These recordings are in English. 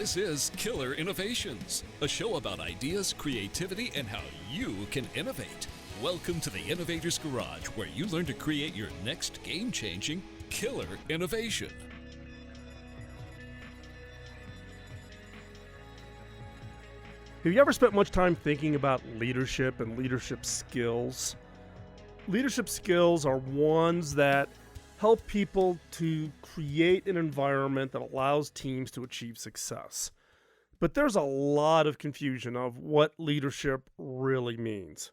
This is Killer Innovations, a show about ideas, creativity, and how you can innovate. Welcome to the Innovator's Garage, where you learn to create your next game-changing killer innovation. Have you ever spent much time thinking about leadership and leadership skills? Leadership skills are ones that help people to create an environment that allows teams to achieve success. But there's a lot of confusion of what leadership really means.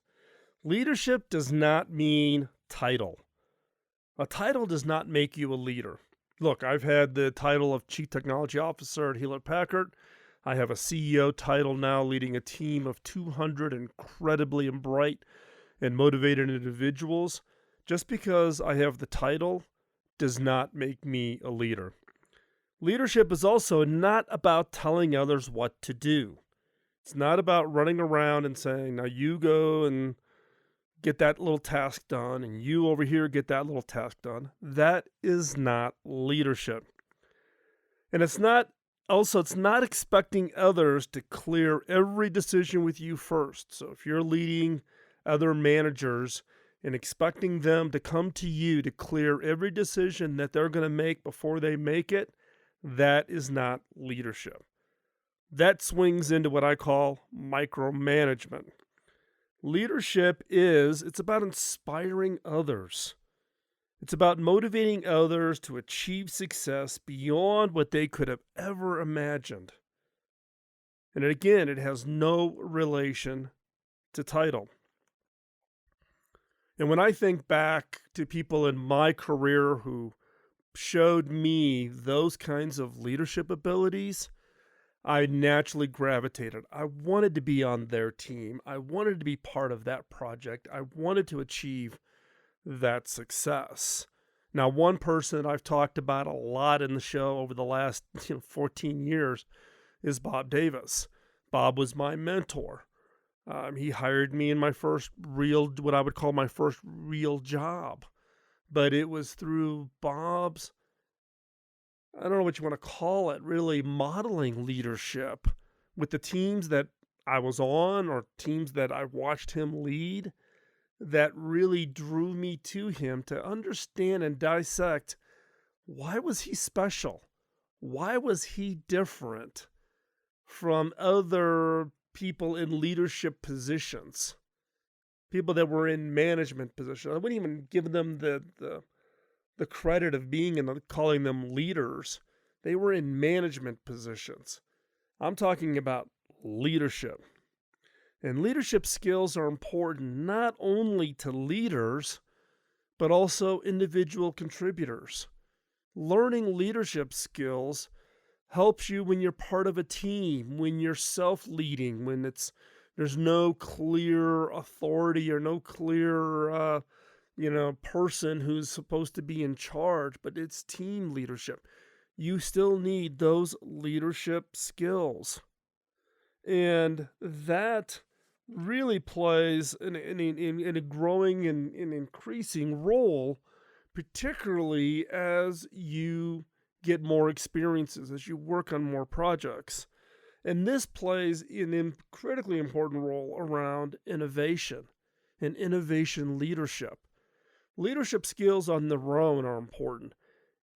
Leadership does not mean title. A title does not make you a leader. Look, I've had the title of Chief Technology Officer at Hewlett-Packard. I have a CEO title now, leading a team of 200 incredibly bright and motivated individuals. Just because I have the title does not make me a leader. Leadership is also not about telling others what to do. It's not about running around and saying, now you go and get that little task done, and you over here get that little task done. That is not leadership. And it's not expecting others to clear every decision with you first. So if you're leading other managers and expecting them to come to you to clear every decision that they're going to make before they make it, that is not leadership. That swings into what I call micromanagement. Leadership it's about inspiring others. It's about motivating others to achieve success beyond what they could have ever imagined. And again, it has no relation to title. And when I think back to people in my career who showed me those kinds of leadership abilities, I naturally gravitated. I wanted to be on their team. I wanted to be part of that project. I wanted to achieve that success. Now, one person that I've talked about a lot in the show over the last 14 years is Bob Davis. Bob was my mentor. He hired me in my first what I would call my first real job. But it was through Bob's, I don't know what you want to call it, really modeling leadership with the teams that I was on or teams that I watched him lead that really drew me to him to understand and dissect, why was he special? Why was he different from other people in leadership positions? People that were in management positions. I wouldn't even give them the credit of being and calling them leaders. They were in management positions. I'm talking about leadership. And leadership skills are important not only to leaders, but also individual contributors. Learning leadership skills helps you when you're part of a team, when you're self-leading, when there's no clear authority or no clear person who's supposed to be in charge, but it's team leadership. You still need those leadership skills. And that really plays in a growing and increasing role, particularly as you get more experiences, as you work on more projects. And this plays an critically important role around innovation and innovation leadership. Leadership skills on their own are important.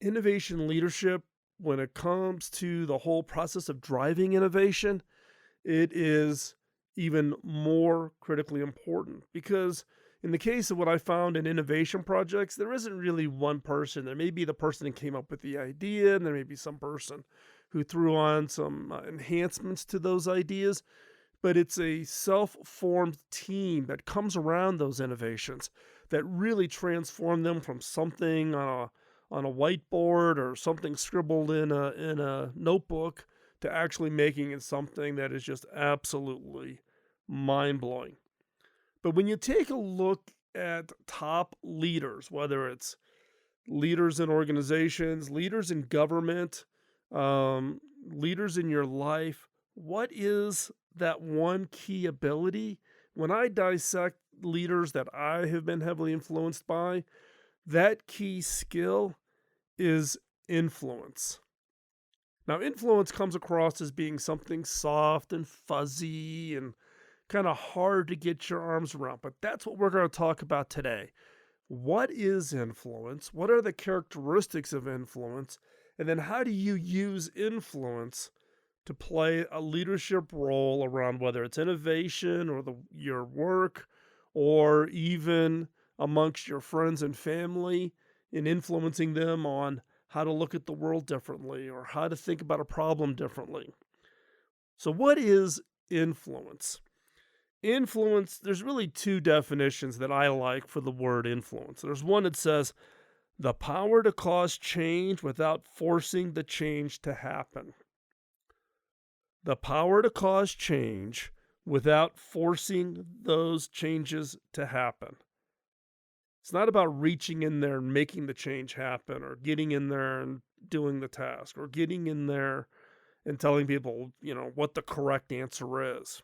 Innovation leadership, when it comes to the whole process of driving innovation, it is even more critically important, because in the case of what I found in innovation projects, there isn't really one person. There may be the person who came up with the idea, and there may be some person who threw on some enhancements to those ideas, but it's a self-formed team that comes around those innovations that really transform them from something on a whiteboard or something scribbled in a notebook to actually making it something that is just absolutely mind-blowing. But when you take a look at top leaders, whether it's leaders in organizations, leaders in government, leaders in your life, what is that one key ability? When I dissect leaders that I have been heavily influenced by, that key skill is influence. Now, influence comes across as being something soft and fuzzy and kind of hard to get your arms around, but that's what we're going to talk about today. What is influence? What are the characteristics of influence? And then how do you use influence to play a leadership role around whether it's innovation or your work or even amongst your friends and family in influencing them on how to look at the world differently or how to think about a problem differently. So what is influence? Influence, there's really two definitions that I like for the word influence. There's one that says the power to cause change without forcing the change to happen. The power to cause change without forcing those changes to happen. It's not about reaching in there and making the change happen or getting in there and doing the task or getting in there and telling people, what the correct answer is.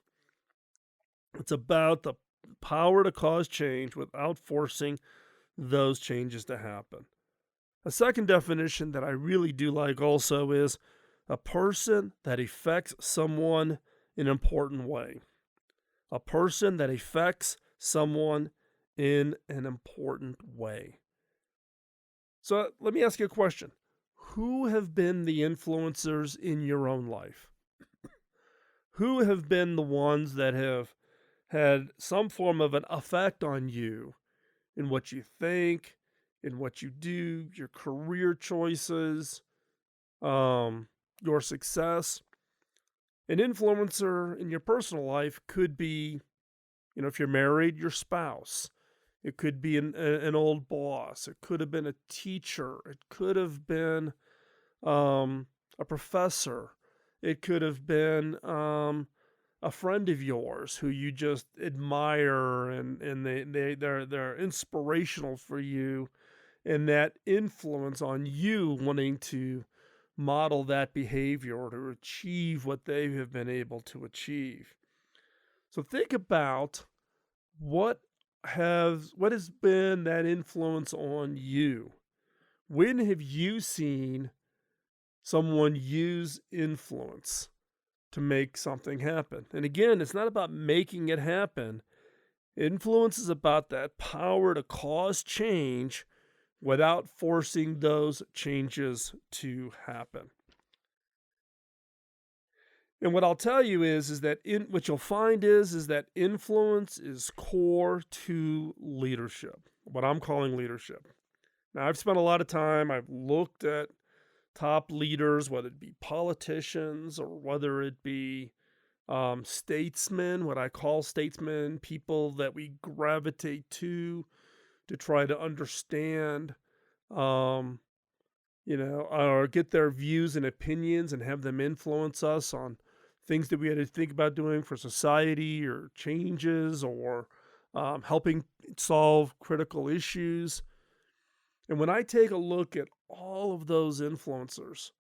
It's about the power to cause change without forcing those changes to happen. A second definition that I really do like also is a person that affects someone in an important way. A person that affects someone in an important way. So let me ask you a question. Who have been the influencers in your own life? Who have been the ones that have had some form of an effect on you in what you think, in what you do, your career choices, your success? An influencer in your personal life could be, if you're married, your spouse. It could be an old boss. It could have been a teacher. It could have been a professor. It could have been a friend of yours who you just admire and they're inspirational for you, and that influence on you wanting to model that behavior or to achieve what they have been able to achieve. So think about what has been that influence on you. When have you seen someone use influence to make something happen? And again, it's not about making it happen. Influence is about that power to cause change without forcing those changes to happen. And what I'll tell you is that what you'll find is that influence is core to leadership, what I'm calling leadership. Now, I've spent a lot of time, I've looked at top leaders, whether it be politicians or whether it be statesmen, what I call statesmen, people that we gravitate to try to understand, or get their views and opinions and have them influence us on things that we had to think about doing for society or changes or helping solve critical issues. And when I take a look at all of those influencers,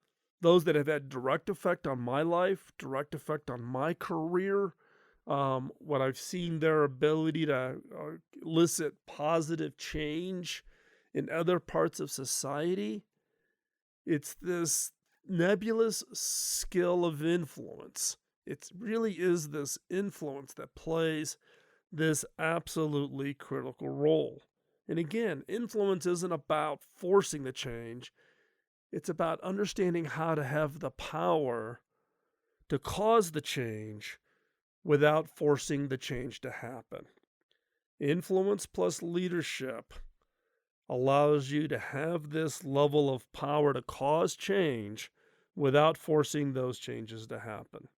those that have had direct effect on my life, direct effect on my career, what I've seen their ability to elicit positive change in other parts of society, it's this nebulous skill of influence. It really is this influence that plays this absolutely critical role. And again, influence isn't about forcing the change. It's about understanding how to have the power to cause the change without forcing the change to happen. Influence plus leadership allows you to have this level of power to cause change without forcing those changes to happen.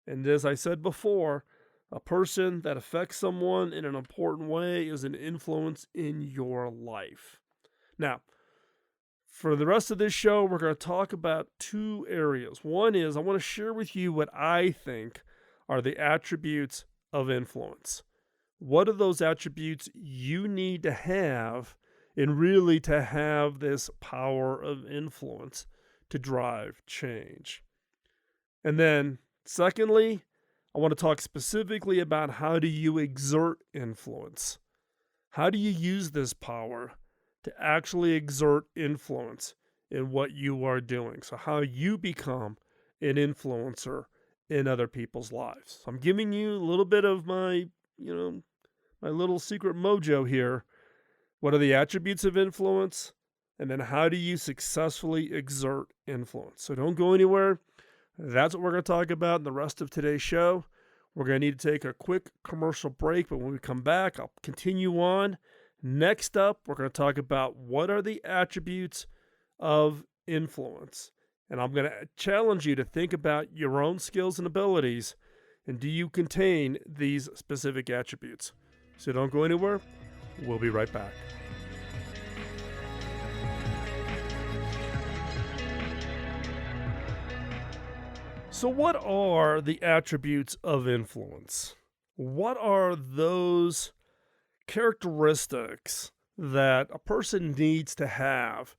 And as I said before, a person that affects someone in an important way is an influence in your life. Now, for the rest of this show, we're going to talk about two areas. One is I want to share with you what I think are the attributes of influence. What are those attributes you need to have and really to have this power of influence to drive change? And then, secondly, I want to talk specifically about how do you exert influence? How do you use this power to actually exert influence in what you are doing. So how you become an influencer in other people's lives. So I'm giving you a little bit of my, my little secret mojo here. What are the attributes of influence? And then how do you successfully exert influence? So don't go anywhere. That's what we're going to talk about in the rest of today's show. We're going to need to take a quick commercial break, but when we come back, I'll continue on. Next up, we're going to talk about what are the attributes of influence. And I'm going to challenge you to think about your own skills and abilities, and do you contain these specific attributes? So don't go anywhere. We'll be right back. So what are the attributes of influence? What are those characteristics that a person needs to have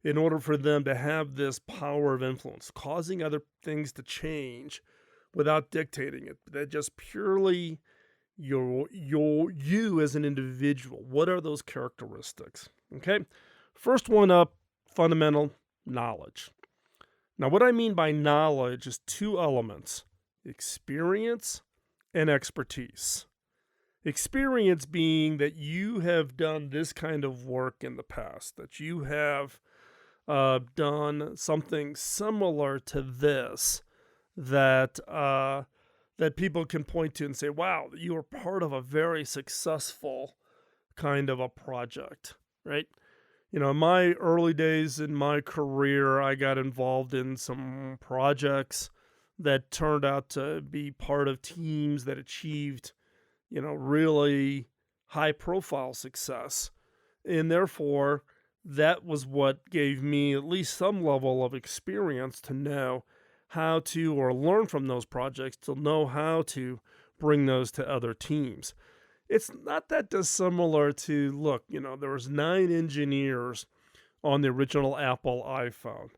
in order for them to have this power of influence, causing other things to change without dictating it? That just purely you as an individual. What are those characteristics? Okay. First one up, fundamental knowledge. Now, what I mean by knowledge is two elements: experience and expertise. Experience being that you have done this kind of work in the past, that you have done something similar to this, that that people can point to and say, wow, you were part of a very successful kind of a project, right? In my early days in my career, I got involved in some projects that turned out to be part of teams that achieved, really high profile success. And therefore, that was what gave me at least some level of experience to know how to, or learn from those projects, to know how to bring those to other teams. It's not that dissimilar to, look, there was 9 engineers on the original Apple iPhone.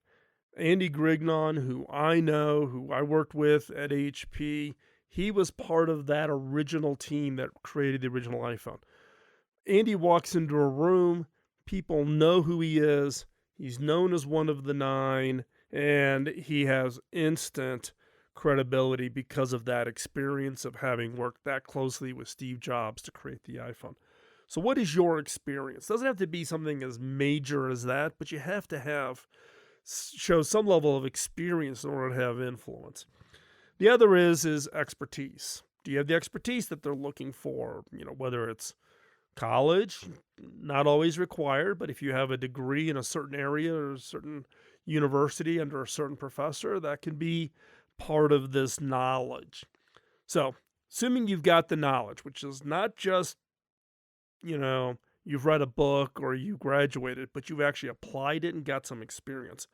Andy Grignon, who I know, who I worked with at HP, he was part of that original team that created the original iPhone. Andy walks into a room, people know who he is, he's known as one of the 9, and he has instant credibility because of that experience of having worked that closely with Steve Jobs to create the iPhone. So what is your experience? It doesn't have to be something as major as that, but you have to show some level of experience in order to have influence. The other is expertise. Do you have the expertise that they're looking for? Whether it's college, not always required, but if you have a degree in a certain area or a certain university under a certain professor, that can be part of this knowledge. So, assuming you've got the knowledge, which is not just, you've read a book or you graduated, but you've actually applied it and got some experience.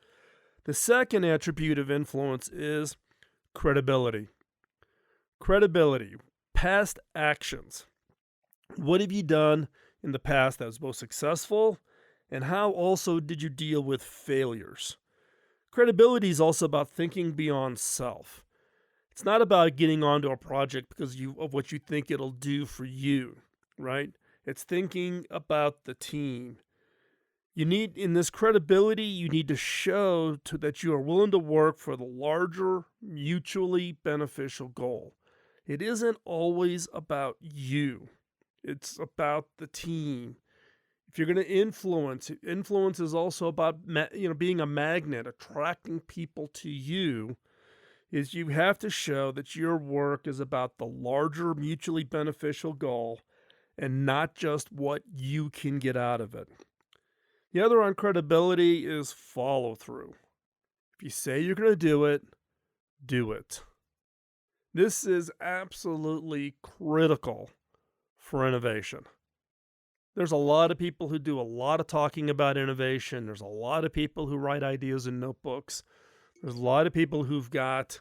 The second attribute of influence is credibility. Credibility, past actions. What have you done in the past that was most successful, and how also did you deal with failures? Credibility is also about thinking beyond self. It's not about getting onto a project because of what you think it'll do for you, right? It's thinking about the team. In this credibility, you need to show that you are willing to work for the larger, mutually beneficial goal. It isn't always about you. It's about the team. If you're going to influence is also about being a magnet, attracting people to you. Is you have to show that your work is about the larger mutually beneficial goal and not just what you can get out of it. The other on credibility is follow through. If you say you're going to do it, do it. This is absolutely critical for innovation. There's a lot of people who do a lot of talking about innovation. There's a lot of people who write ideas in notebooks. There's a lot of people who've got,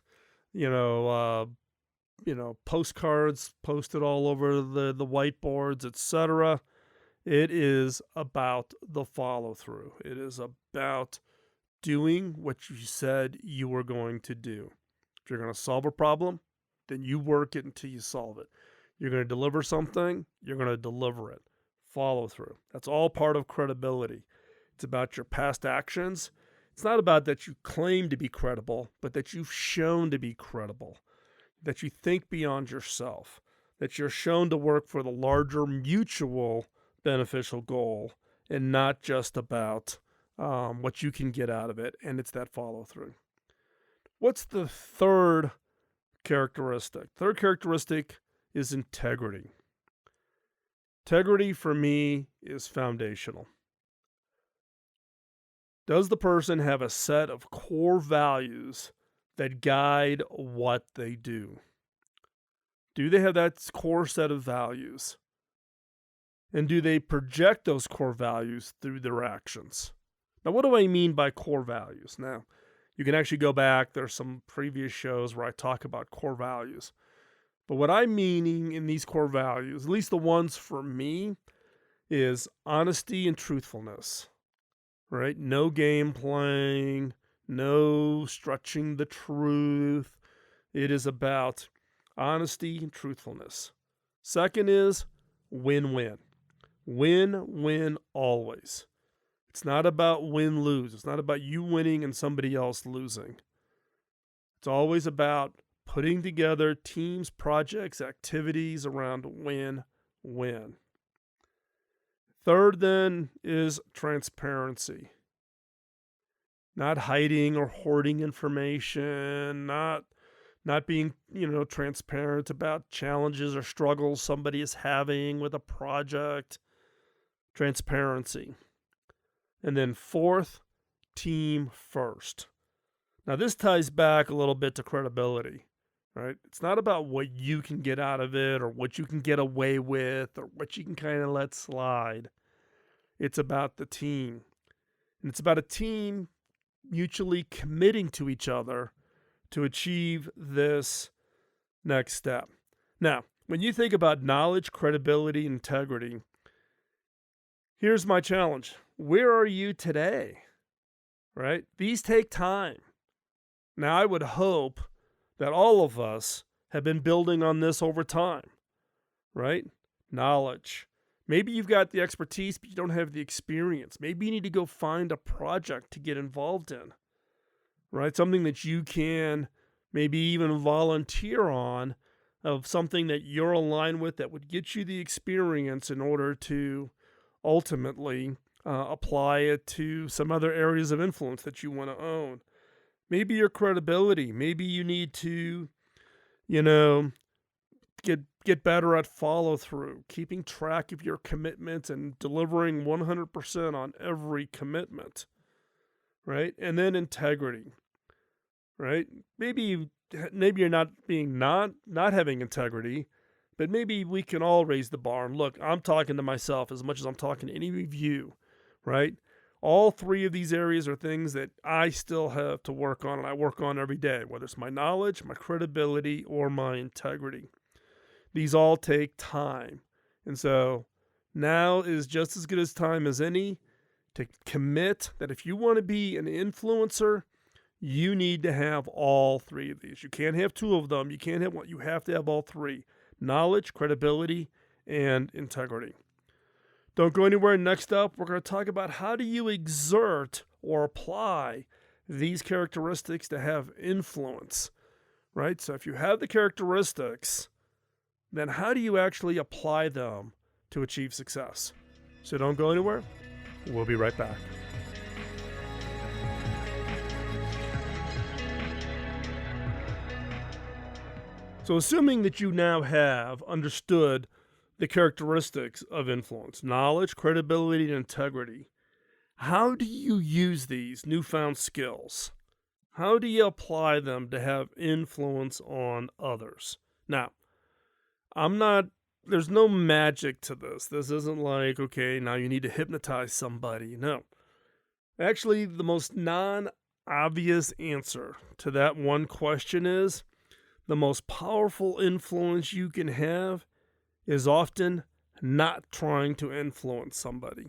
postcards posted all over the whiteboards, etc. It is about the follow through. It is about doing what you said you were going to do. If you're going to solve a problem, then you work it until you solve it. You're going to deliver something, you're going to deliver it. Follow through. That's all part of credibility. It's about your past actions. It's not about that you claim to be credible, but that you've shown to be credible, that you think beyond yourself, that you're shown to work for the larger mutual beneficial goal and not just about what you can get out of it. And it's that follow through. What's the third characteristic? Third characteristic is integrity. Integrity for me is foundational. Does the person have a set of core values that guide what they do? Do they have that core set of values? And do they project those core values through their actions? Now, what do I mean by core values? Now, you can actually go back. There's some previous shows where I talk about core values. But what I'm meaning in these core values, at least the ones for me, is honesty and truthfulness, right? No game playing, no stretching the truth. It is about honesty and truthfulness. Second is win-win. Win-win always. It's not about win-lose. It's not about you winning and somebody else losing. It's always about putting together teams, projects, activities around win-win. Third, then, is transparency. Not hiding or hoarding information, not being, transparent about challenges or struggles somebody is having with a project. Transparency. And then fourth, team first. Now, this ties back a little bit to credibility, right? It's not about what you can get out of it or what you can get away with or what you can kind of let slide. It's about the team. And it's about a team mutually committing to each other to achieve this next step. Now, when you think about knowledge, credibility, integrity, here's my challenge. Where are you today? Right? These take time. Now, I would hope that all of us have been building on this over time, right? Knowledge. Maybe you've got the expertise, but you don't have the experience. Maybe you need to go find a project to get involved in, right? Something that you can maybe even volunteer on, of something that you're aligned with that would get you the experience in order to ultimately apply it to some other areas of influence that you want to own. Maybe your credibility. Maybe you need to, get better at follow through, keeping track of your commitments and delivering 100% on every commitment, right? And then integrity, right? Maybe you're not having integrity, but maybe we can all raise the bar. And look, I'm talking to myself as much as I'm talking to any of you, right? All three of these areas are things that I still have to work on, and I work on every day, whether it's my knowledge, my credibility, or my integrity. These all take time. And so now is just as good as time as any to commit that if you want to be an influencer, you need to have all three of these. You can't have two of them. You can't have one. You have to have all three: knowledge, credibility, and integrity. Don't go anywhere. Next up, we're going to talk about how do you exert or apply these characteristics to have influence, right? So if you have the characteristics, then how do you actually apply them to achieve success? So don't go anywhere. We'll be right back. So assuming that you now have understood the characteristics of influence: knowledge, credibility, and integrity, how do you use these newfound skills? How do you apply them to have influence on others? Now, there's no magic to this. This isn't like, okay, now you need to hypnotize somebody. No. Actually, the most non-obvious answer to that one question is the most powerful influence you can have is often not trying to influence somebody.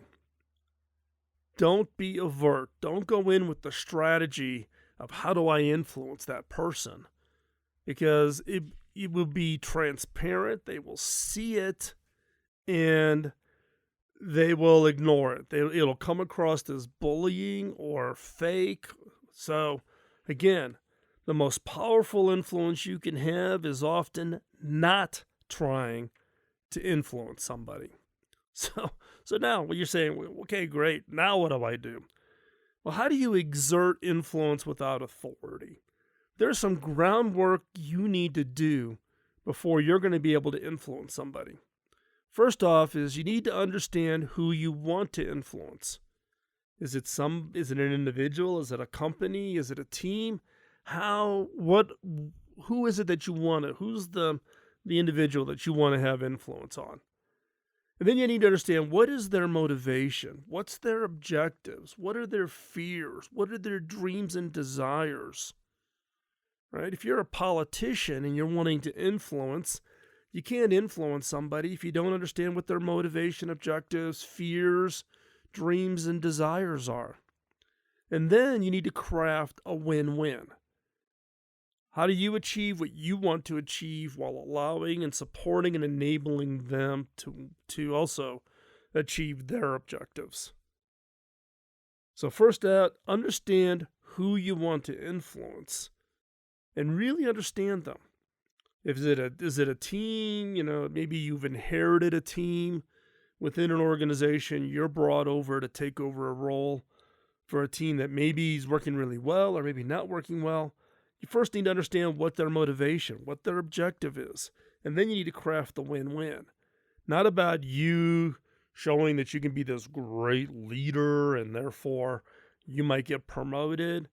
Don't be overt. Don't go in with the strategy of how do I influence that person, because it will be transparent. They will see it, and they will ignore it. It'll come across as bullying or fake. So, again, the most powerful influence you can have is often not trying to influence somebody. So now what you're saying, okay, great. Now what do I do? Well, how do you exert influence without authority? There's some groundwork you need to do before you're going to be able to influence somebody. First off is you need to understand who you want to influence. Is it an individual? Is it a company? Is it a team? Who is it that you want to, who's the individual that you want to have influence on? And then you need to understand, what is their motivation? What's their objectives? What are their fears? What are their dreams and desires? Right? If you're a politician and you're wanting to influence, you can't influence somebody if you don't understand what their motivation, objectives, fears, dreams, and desires are. And then you need to craft a win-win. How do you achieve what you want to achieve while allowing and supporting and enabling them to also achieve their objectives? So first out, understand who you want to influence and really understand them. Is it a team? Maybe you've inherited a team within an organization. You're brought over to take over a role for a team that maybe is working really well or maybe not working well. You first need to understand what their motivation, what their objective is. And then you need to craft the win-win. Not about you showing that you can be this great leader and therefore you might get promoted.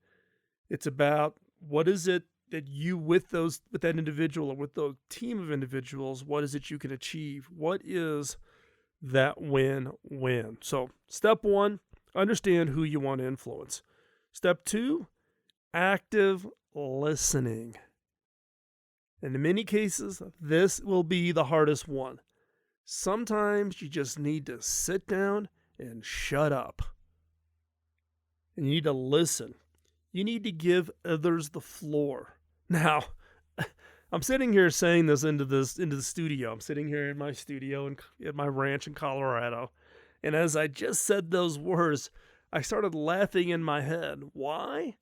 It's about what is it that you, with that individual or with the team of individuals, what is it you can achieve? What is that win-win? So step 1, understand who you want to influence. Step 2, active listening. And in many cases, this will be the hardest one. Sometimes you just need to sit down and shut up. And you need to listen. You need to give others the floor. Now, I'm sitting here saying this into the studio. I'm sitting here in my studio at my ranch in Colorado. And as I just said those words, I started laughing in my head. Why?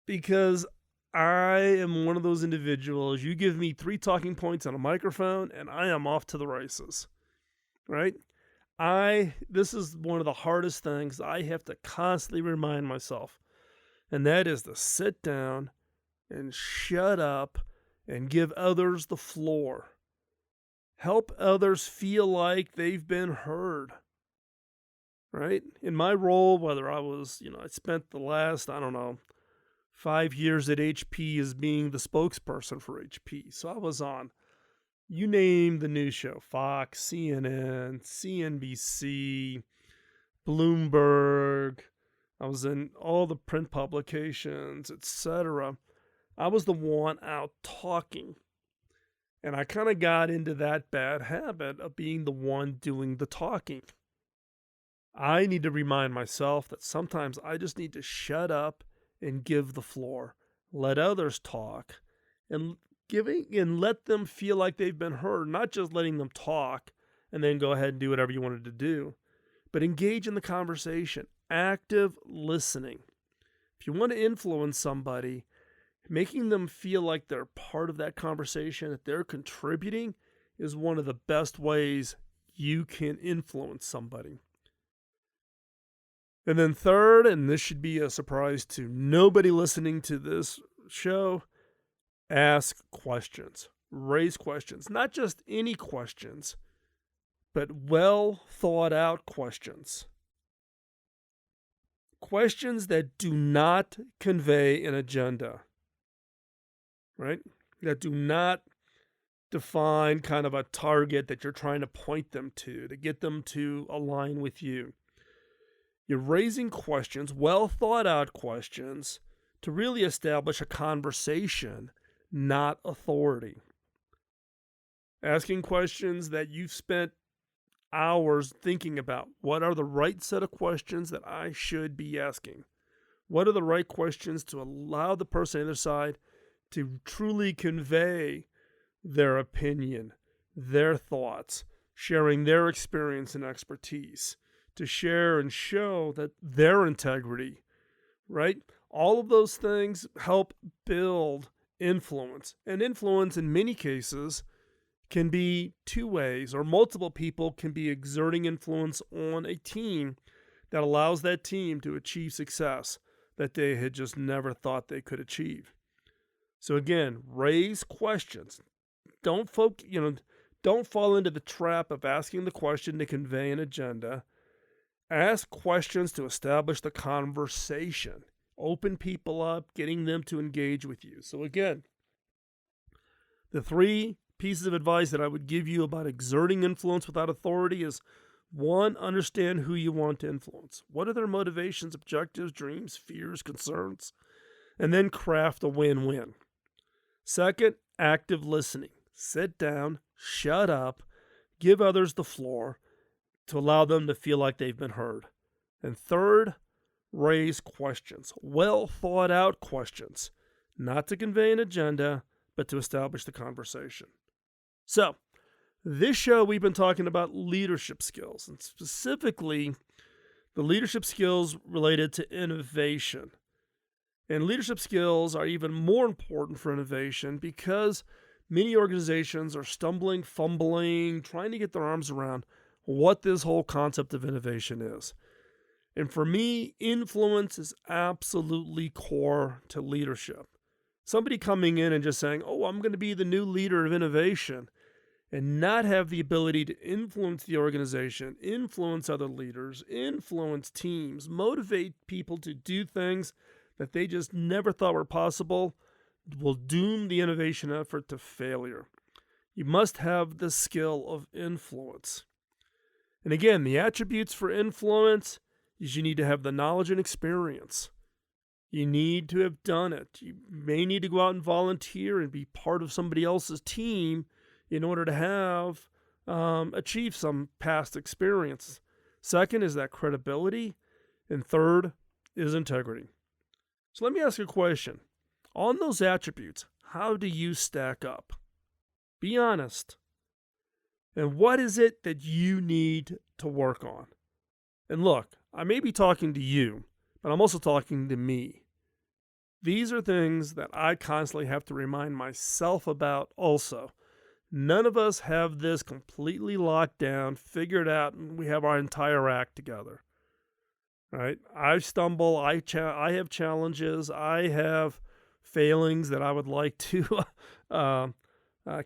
Because I am one of those individuals. You give me 3 talking points on a microphone and I am off to the races, right? This is one of the hardest things I have to constantly remind myself, and that is to sit down and shut up and give others the floor. Help others feel like they've been heard, right? In my role, whether I spent the last, 5 years at HP as being the spokesperson for HP. So I was on, you name the news show, Fox, CNN, CNBC, Bloomberg. I was in all the print publications, etc. I was the one out talking. And I kind of got into that bad habit of being the one doing the talking. I need to remind myself that sometimes I just need to shut up and give the floor. Let others talk and let them feel like they've been heard, not just letting them talk and then go ahead and do whatever you wanted to do, but engage in the conversation, active listening. If you want to influence somebody, making them feel like they're part of that conversation, that they're contributing, is one of the best ways you can influence somebody. And then third, and this should be a surprise to nobody listening to this show, ask questions. Raise questions. Not just any questions, but well thought out questions. Questions that do not convey an agenda, right? That do not define kind of a target that you're trying to point them to get them to align with you. You're raising questions, well thought out questions, to really establish a conversation, not authority. Asking questions that you've spent hours thinking about. What are the right set of questions that I should be asking? What are the right questions to allow the person on the other side to truly convey their opinion, their thoughts, sharing their experience and expertise, to share and show that their integrity, right? All of those things help build influence. And influence, in many cases, can be two ways, or multiple people can be exerting influence on a team that allows that team to achieve success that they had just never thought they could achieve. So again, raise questions. Don't fall into the trap of asking the question to convey an agenda. Ask questions to establish the conversation. Open people up, getting them to engage with you. So again, the 3 pieces of advice that I would give you about exerting influence without authority is: 1, understand who you want to influence. What are their motivations, objectives, dreams, fears, concerns? And then craft a win-win. 2, active listening. Sit down, shut up, give others the floor to allow them to feel like they've been heard. And 3, raise questions, well thought out questions, not to convey an agenda, but to establish the conversation. So, this show we've been talking about leadership skills, and specifically the leadership skills related to innovation. And leadership skills are even more important for innovation because many organizations are stumbling, fumbling, trying to get their arms around what this whole concept of innovation is. And for me, influence is absolutely core to leadership. Somebody coming in and just saying, "Oh, I'm going to be the new leader of innovation," and not have the ability to influence the organization, influence other leaders, influence teams, motivate people to do things that they just never thought were possible, will doom the innovation effort to failure. You must have the skill of influence. And again, the attributes for influence is you need to have the knowledge and experience. You need to have done it. You may need to go out and volunteer and be part of somebody else's team in order to have achieve some past experience. 2 is that credibility. And 3 is integrity. So let me ask you a question. On those attributes, how do you stack up? Be honest. And what is it that you need to work on? And look, I may be talking to you, but I'm also talking to me. These are things that I constantly have to remind myself about also. None of us have this completely locked down, figured out, and we have our entire act together. Right? I stumble, I have challenges, I have failings that I would like to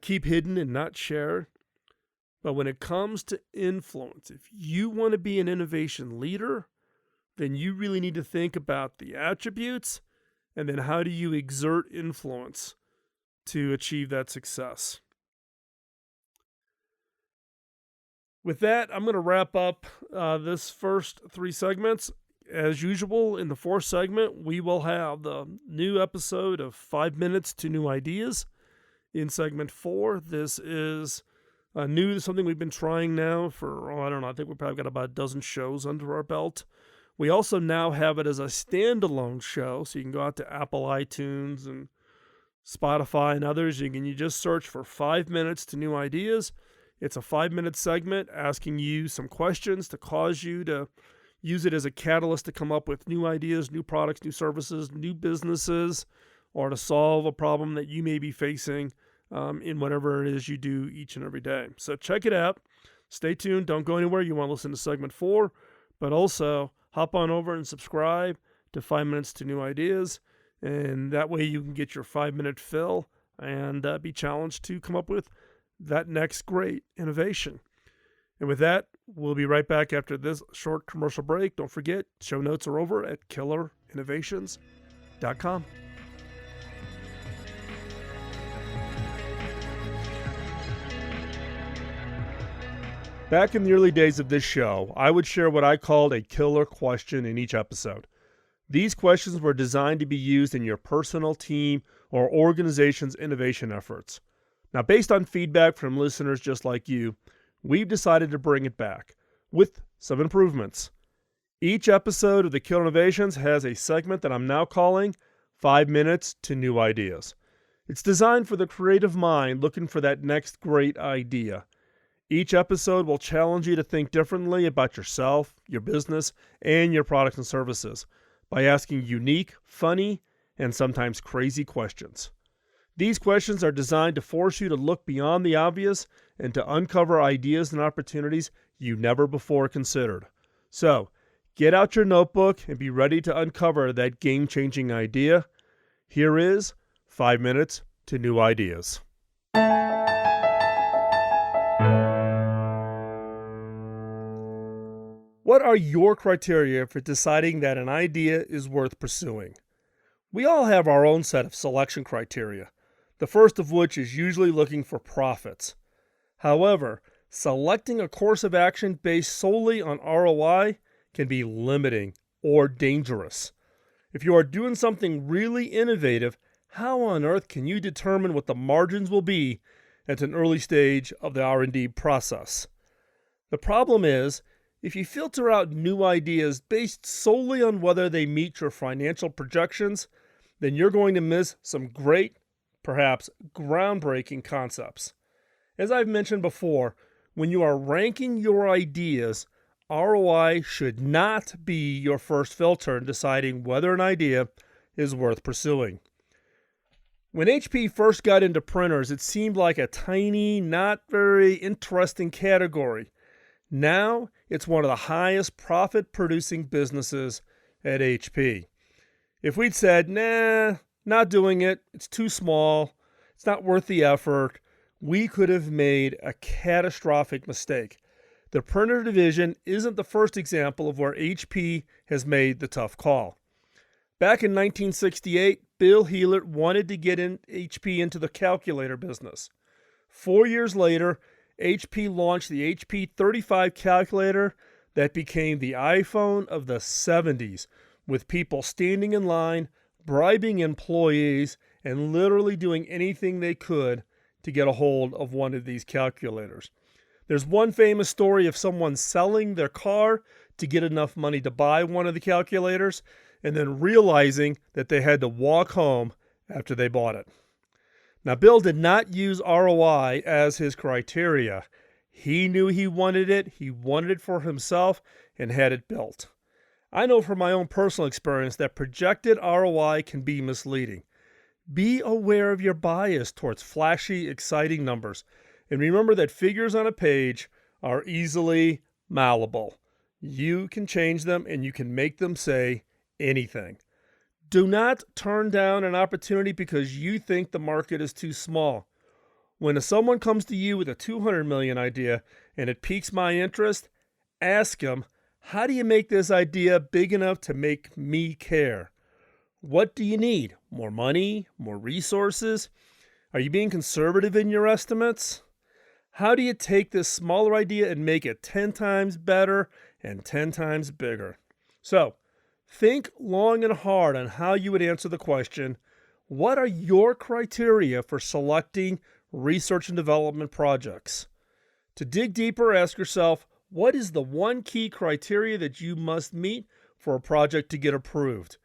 keep hidden and not share. But when it comes to influence, if you want to be an innovation leader, then you really need to think about the attributes and then how do you exert influence to achieve that success. With that, I'm going to wrap up this first 3 segments. As usual, in the 4th segment, we will have the new episode of 5 Minutes to New Ideas. In segment 4, this is something we've been trying now for, I think we've probably got about a dozen shows under our belt. We also now have it as a standalone show, so you can go out to Apple iTunes and Spotify and others. You just search for 5 Minutes to New Ideas. It's a 5-minute segment asking you some questions to cause you to use it as a catalyst to come up with new ideas, new products, new services, new businesses, or to solve a problem that you may be facing in whatever it is you do each and every day. So check it out. Stay tuned. Don't go anywhere. You want to listen to segment 4, but also hop on over and subscribe to 5 Minutes to New Ideas, and that way you can get your 5-minute fill and be challenged to come up with that next great innovation. And with that, we'll be right back after this short commercial break. Don't forget, show notes are over at killerinnovations.com. Back in the early days of this show, I would share what I called a killer question in each episode. These questions were designed to be used in your personal, team, or organization's innovation efforts. Now, based on feedback from listeners just like you, we've decided to bring it back with some improvements. Each episode of the Killer Innovations has a segment that I'm now calling 5 Minutes to New Ideas. It's designed for the creative mind looking for that next great idea. Each episode will challenge you to think differently about yourself, your business, and your products and services by asking unique, funny, and sometimes crazy questions. These questions are designed to force you to look beyond the obvious and to uncover ideas and opportunities you never before considered. So, get out your notebook and be ready to uncover that game-changing idea. Here is 5 Minutes to New Ideas. What are your criteria for deciding that an idea is worth pursuing? We all have our own set of selection criteria, the first of which is usually looking for profits. However, selecting a course of action based solely on ROI can be limiting or dangerous. If you are doing something really innovative, how on earth can you determine what the margins will be at an early stage of the R&D process? The problem is, if you filter out new ideas based solely on whether they meet your financial projections, then you're going to miss some great, perhaps groundbreaking concepts. As I've mentioned before, when you are ranking your ideas, ROI should not be your first filter in deciding whether an idea is worth pursuing. When HP first got into printers, it seemed like a tiny, not very interesting category. Now, it's one of the highest profit-producing businesses at HP. If we'd said, nah, not doing it, it's too small, it's not worth the effort, we could have made a catastrophic mistake. The printer division isn't the first example of where HP has made the tough call. Back in 1968, Bill Heelert wanted to get HP into the calculator business. 4 years later, HP launched the HP35 calculator that became the iPhone of the 70s, with people standing in line, bribing employees, and literally doing anything they could to get a hold of one of these calculators. There's one famous story of someone selling their car to get enough money to buy one of the calculators, and then realizing that they had to walk home after they bought it. Now, Bill did not use ROI as his criteria. He knew he wanted it for himself, and had it built. I know from my own personal experience that projected ROI can be misleading. Be aware of your bias towards flashy, exciting numbers, and remember that figures on a page are easily malleable. You can change them, and you can make them say anything. Do not turn down an opportunity because you think the market is too small. When someone comes to you with a $200 million idea and it piques my interest, ask them, how do you make this idea big enough to make me care? What do you need? More money? More resources? Are you being conservative in your estimates? How do you take this smaller idea and make it 10 times better and 10 times bigger? So, think long and hard on how you would answer the question, what are your criteria for selecting research and development projects? To dig deeper, ask yourself, what is the one key criteria that you must meet for a project to get approved?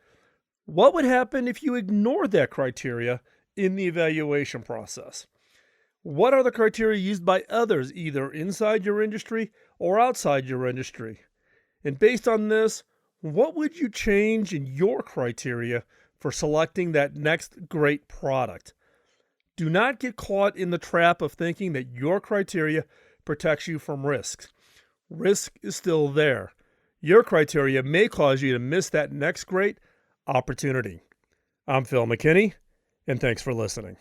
What would happen if you ignored that criteria in the evaluation process? What are the criteria used by others, either inside your industry or outside your industry? And based on this, what would you change in your criteria for selecting that next great product? Do not get caught in the trap of thinking that your criteria protects you from risks. Risk is still there. Your criteria may cause you to miss that next great opportunity. I'm Phil McKinney, and thanks for listening.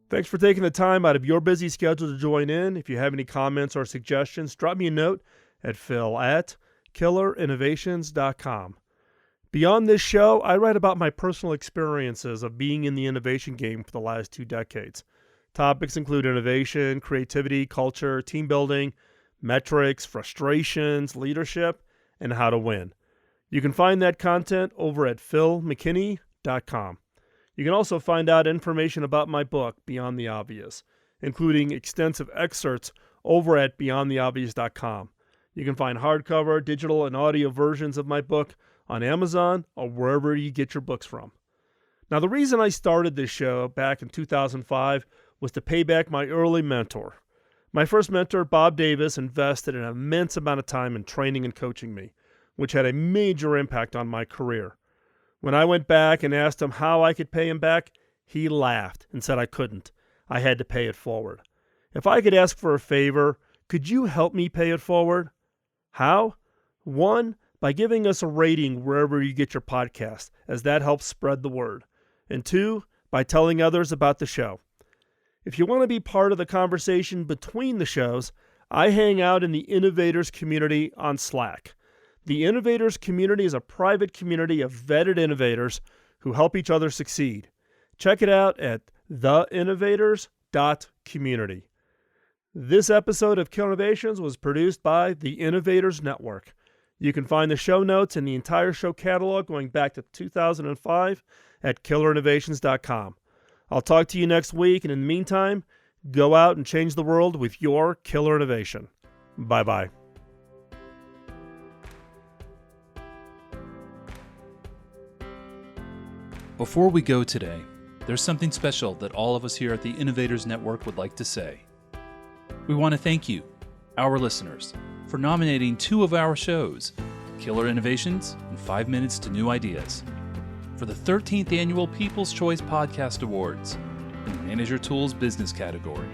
Thanks for taking the time out of your busy schedule to join in. If you have any comments or suggestions, drop me a note at phil@killerinnovations.com. Beyond this show, I write about my personal experiences of being in the innovation game for the last 2 decades. Topics include innovation, creativity, culture, team building, metrics, frustrations, leadership, and how to win. You can find that content over at philmckinney.com. You can also find out information about my book, Beyond the Obvious, including extensive excerpts over at beyondtheobvious.com. You can find hardcover, digital, and audio versions of my book on Amazon or wherever you get your books from. Now, the reason I started this show back in 2005 was to pay back my early mentor. My first mentor, Bob Davis, invested an immense amount of time in training and coaching me, which had a major impact on my career. When I went back and asked him how I could pay him back, he laughed and said I couldn't. I had to pay it forward. If I could ask for a favor, could you help me pay it forward? How? 1, by giving us a rating wherever you get your podcast, as that helps spread the word. And 2, by telling others about the show. If you want to be part of the conversation between the shows, I hang out in the Innovators community on Slack. The Innovators community is a private community of vetted innovators who help each other succeed. Check it out at theinnovators.community. This episode of Killer Innovations was produced by the Innovators Network. You can find the show notes and the entire show catalog going back to 2005 at killerinnovations.com. I'll talk to you next week, and in the meantime, go out and change the world with your killer innovation. Bye-bye. Before we go today, there's something special that all of us here at the Innovators Network would like to say. We want to thank you, our listeners, for nominating 2 of our shows, Killer Innovations and 5 Minutes to New Ideas, for the 13th Annual People's Choice Podcast Awards in the Manager Tools Business category.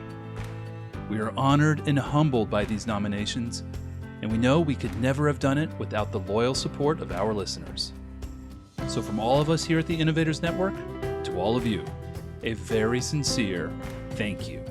We are honored and humbled by these nominations, and we know we could never have done it without the loyal support of our listeners. So from all of us here at the Innovators Network, to all of you, a very sincere thank you.